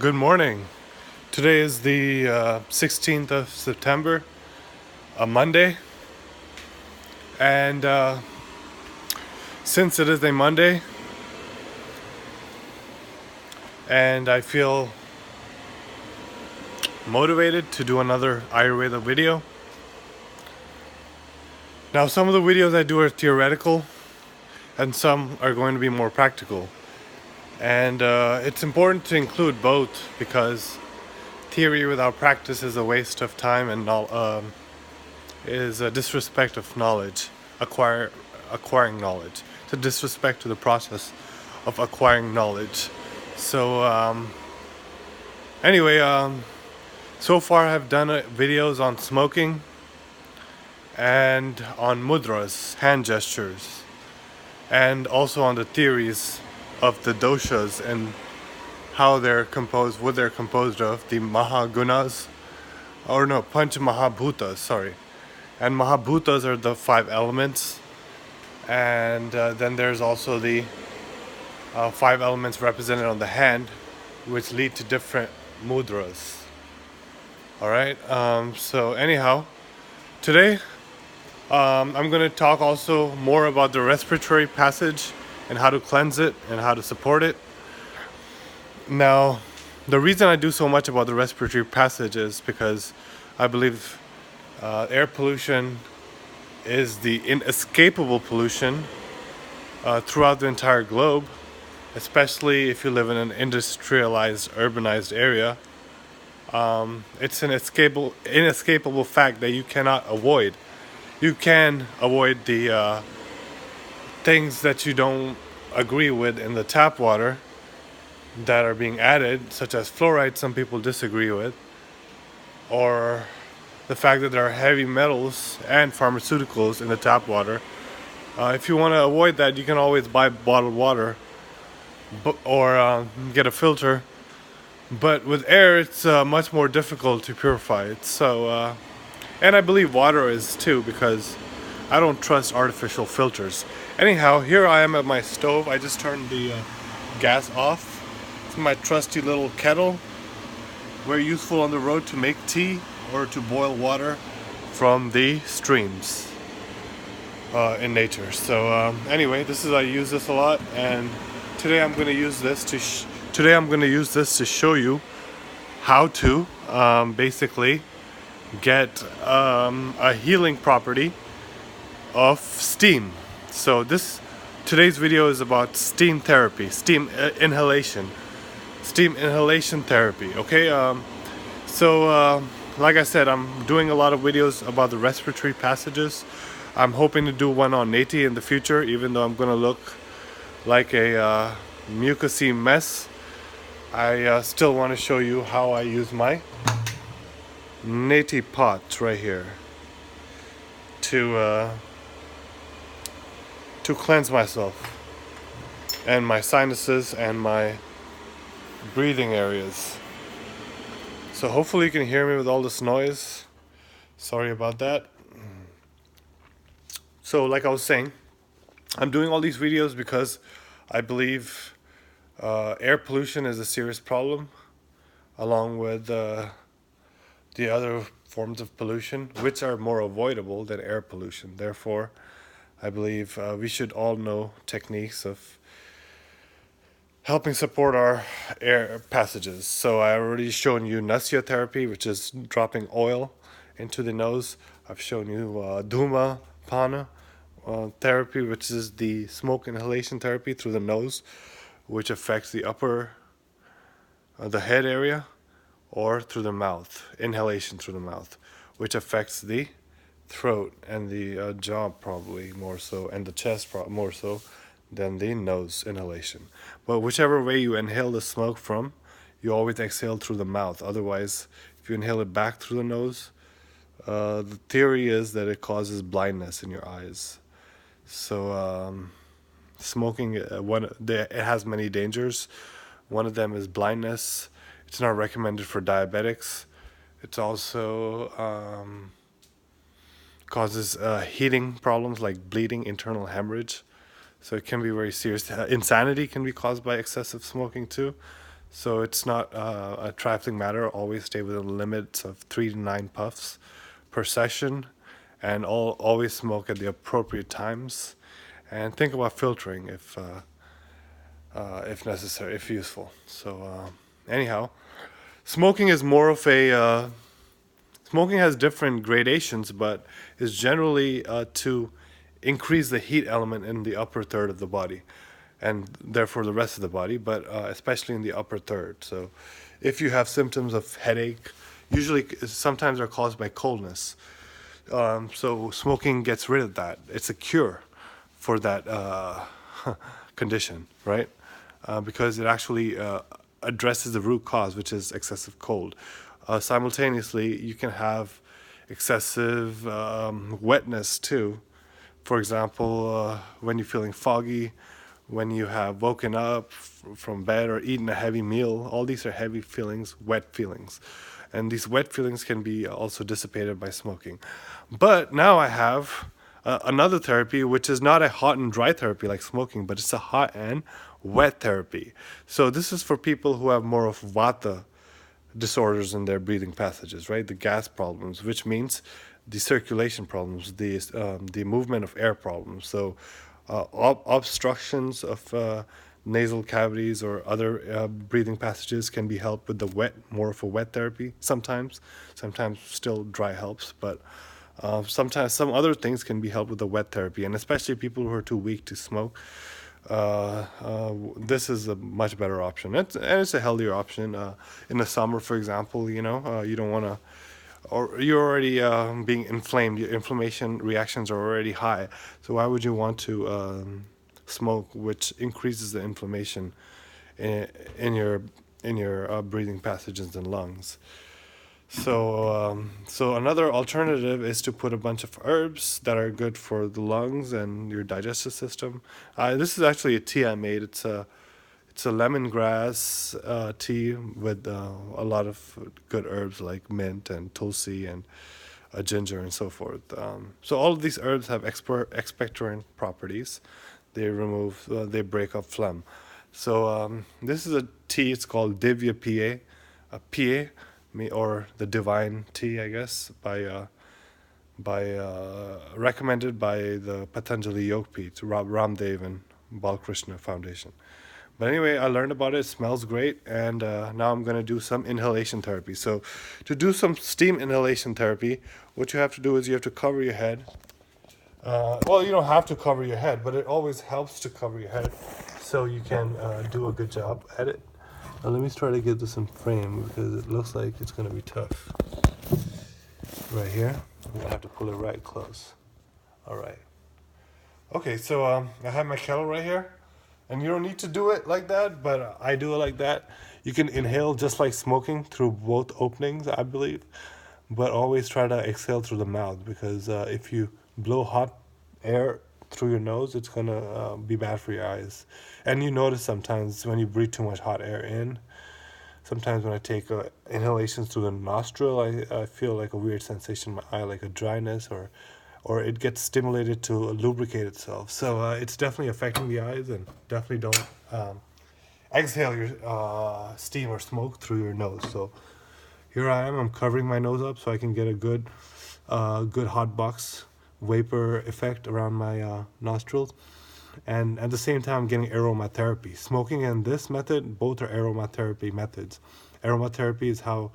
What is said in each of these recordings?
Good morning. Today is the 16th of September, a Monday. And since it is a Monday and I feel motivated to do another Ayurveda video. Now, some of the videos I do are theoretical and some are going to be more practical. And it's important to include both because theory without practice is a waste of time and is a disrespect of knowledge, acquiring knowledge. It's a disrespect to the process of acquiring knowledge. So anyway, so far I've done videos on smoking and on mudras, hand gestures, and also on the theories of the doshas and how they're composed, what they're composed of, the mahagunas, or no, panch mahabhutas, sorry. And mahabhutas are the 5 elements. And then there's also the 5 elements represented on the hand, which lead to different mudras. Alright, so anyhow, today I'm going to talk also more about the respiratory passage and how to cleanse it and how to support it. Now, the reason I do so much about the respiratory passage is because I believe air pollution is the inescapable pollution throughout the entire globe, especially if you live in an industrialized, urbanized area. It's an inescapable fact that you cannot avoid. You can avoid the things that you don't agree with in the tap water that are being added, such as fluoride, some people disagree with, or the fact that there are heavy metals and pharmaceuticals in the tap water. If you want to avoid that, you can always buy bottled water or get a filter. But with air, it's much more difficult to purify it. So, and I believe water is too, because I don't trust artificial filters. Anyhow, here I am at my stove. I just turned the gas off. It's my trusty little kettle, very useful on the road to make tea or to boil water from the streams in nature. So anyway, I use this a lot, and today I'm going to use this to show you how to basically get a healing property of steam. So today's video is about steam therapy, inhalation therapy. Okay, so like I said, I'm doing a lot of videos about the respiratory passages. I'm hoping to do one on neti in the future, even though I'm gonna look like a mucousy mess. I still want to show you how I use my neti pot right here to cleanse myself and my sinuses and my breathing areas. So hopefully you can hear me with all this noise. Sorry about that. So like I was saying, I'm doing all these videos because I believe air pollution is a serious problem, along with the other forms of pollution, which are more avoidable than air pollution. Therefore, I believe we should all know techniques of helping support our air passages. So I already shown you Nasya therapy, which is dropping oil into the nose. I've shown you Dhuma Pana therapy, which is the smoke inhalation therapy through the nose, which affects the the head area, or through the mouth, inhalation through the mouth, which affects the throat and the jaw probably more so, and the chest more so than the nose inhalation. But whichever way you inhale the smoke from, you always exhale through the mouth. Otherwise, if you inhale it back through the nose, the theory is that it causes blindness in your eyes. So smoking, it has many dangers. One of them is blindness. It's not recommended for diabetics. It's also causes heating problems like bleeding, internal hemorrhage. So it can be very serious. Insanity can be caused by excessive smoking too. So it's not a trifling matter. Always stay within the limits of 3 to 9 puffs per session, and always smoke at the appropriate times. And think about filtering if necessary, if useful. So anyhow, smoking is more of a smoking has different gradations, but is generally to increase the heat element in the upper third of the body, and therefore the rest of the body, but especially in the upper third. So, if you have symptoms of headache, usually sometimes they're caused by coldness. So smoking gets rid of that. It's a cure for that condition, right? Because it actually addresses the root cause, which is excessive cold. Simultaneously, you can have excessive wetness too. For example, when you're feeling foggy, when you have woken up from bed or eaten a heavy meal, all these are heavy feelings, wet feelings. And these wet feelings can be also dissipated by smoking. But now I have another therapy, which is not a hot and dry therapy like smoking, but it's a hot and wet therapy. So this is for people who have more of vata disorders in their breathing passages, right? The gas problems, which means the circulation problems, the movement of air problems. So obstructions of nasal cavities or other breathing passages can be helped with the wet, more of a wet therapy. Sometimes still dry helps, but sometimes some other things can be helped with the wet therapy, and especially people who are too weak to smoke. This is a much better option. It's a healthier option. In the summer, for example, you don't want to, or you're already being inflamed. Your inflammation reactions are already high. So why would you want to smoke, which increases the inflammation in your breathing passages and lungs? So another alternative is to put a bunch of herbs that are good for the lungs and your digestive system. This is actually a tea I made. It's a lemongrass tea with a lot of good herbs like mint and tulsi and ginger and so forth. So all of these herbs have expectorant properties. They break up phlegm. So this is a tea. It's called Divya PA, or the Divine Tea, I guess, by recommended by the Patanjali Yogpith, Ramdev and Balkrishna Foundation. But anyway, I learned about it. It smells great, and now I'm gonna do some inhalation therapy. So, to do some steam inhalation therapy, what you have to do is you have to cover your head. Well, you don't have to cover your head, but it always helps to cover your head, so you can do a good job at it. Let me try to get this in frame because it looks like it's gonna be tough. Right here, I'm gonna have to pull it right close. All right. Okay, so I have my kettle right here. And you don't need to do it like that, but I do it like that. You can inhale just like smoking through both openings, I believe, but always try to exhale through the mouth, because if you blow hot air through your nose, it's gonna be bad for your eyes. And you notice sometimes when you breathe too much hot air in, sometimes when I take inhalations through the nostril, I feel like a weird sensation in my eye, like a dryness, or it gets stimulated to lubricate itself. So it's definitely affecting the eyes, and definitely don't exhale your steam or smoke through your nose. So here I am. I'm covering my nose up so I can get a good hot box vapor effect around my nostrils. And at the same time, I'm getting aromatherapy. Smoking and this method, both are aromatherapy methods. Aromatherapy is how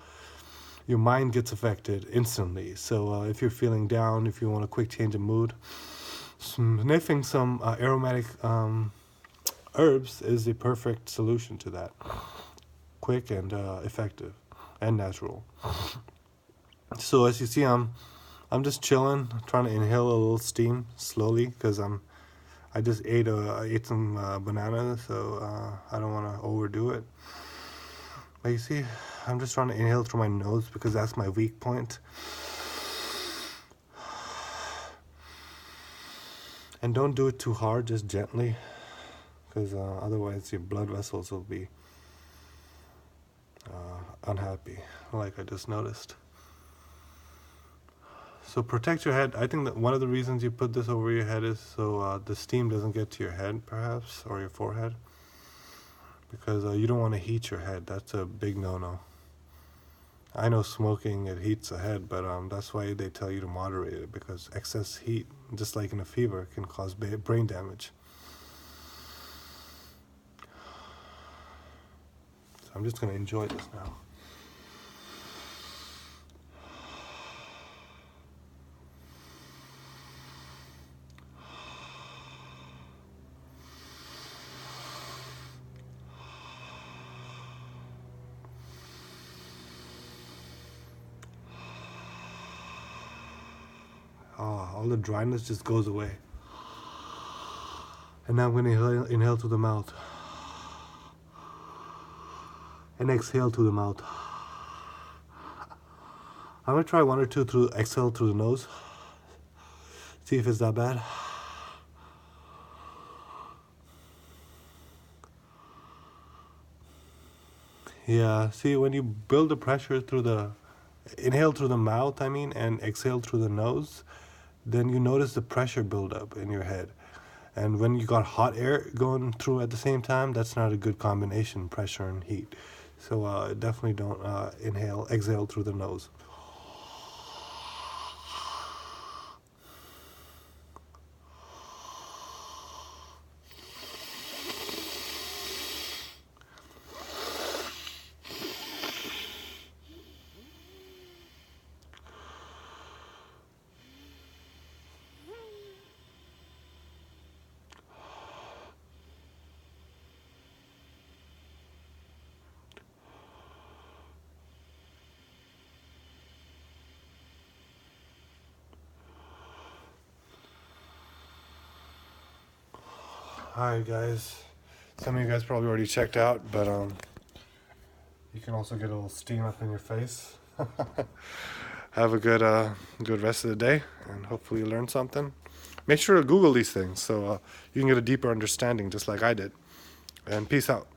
your mind gets affected instantly. So if you're feeling down, if you want a quick change of mood, sniffing some aromatic herbs is the perfect solution to that. Quick and effective and natural. So as you see, I'm just chilling, trying to inhale a little steam slowly, because I just ate some bananas, so I don't want to overdo it. But you see, I'm just trying to inhale through my nose because that's my weak point. And don't do it too hard, just gently, because otherwise your blood vessels will be unhappy, like I just noticed. So protect your head. I think that one of the reasons you put this over your head is so the steam doesn't get to your head, perhaps, or your forehead. because you don't want to heat your head. That's a big no-no. I know smoking, it heats the head, but that's why they tell you to moderate it, because excess heat, just like in a fever, can cause brain damage. So I'm just going to enjoy this now. All the dryness just goes away. And now I'm going to inhale through the mouth. And exhale through the mouth. I'm going to try 1 or 2 through exhale through the nose. See if it's that bad. Yeah, see, when you build the pressure through the inhale through the mouth, and exhale through the nose, then you notice the pressure build up in your head. And when you got hot air going through at the same time, that's not a good combination, pressure and heat. So definitely don't exhale through the nose. Alright guys, some of you guys probably already checked out, but you can also get a little steam up in your face. Have a good rest of the day, and hopefully you learned something. Make sure to Google these things so you can get a deeper understanding just like I did. And peace out.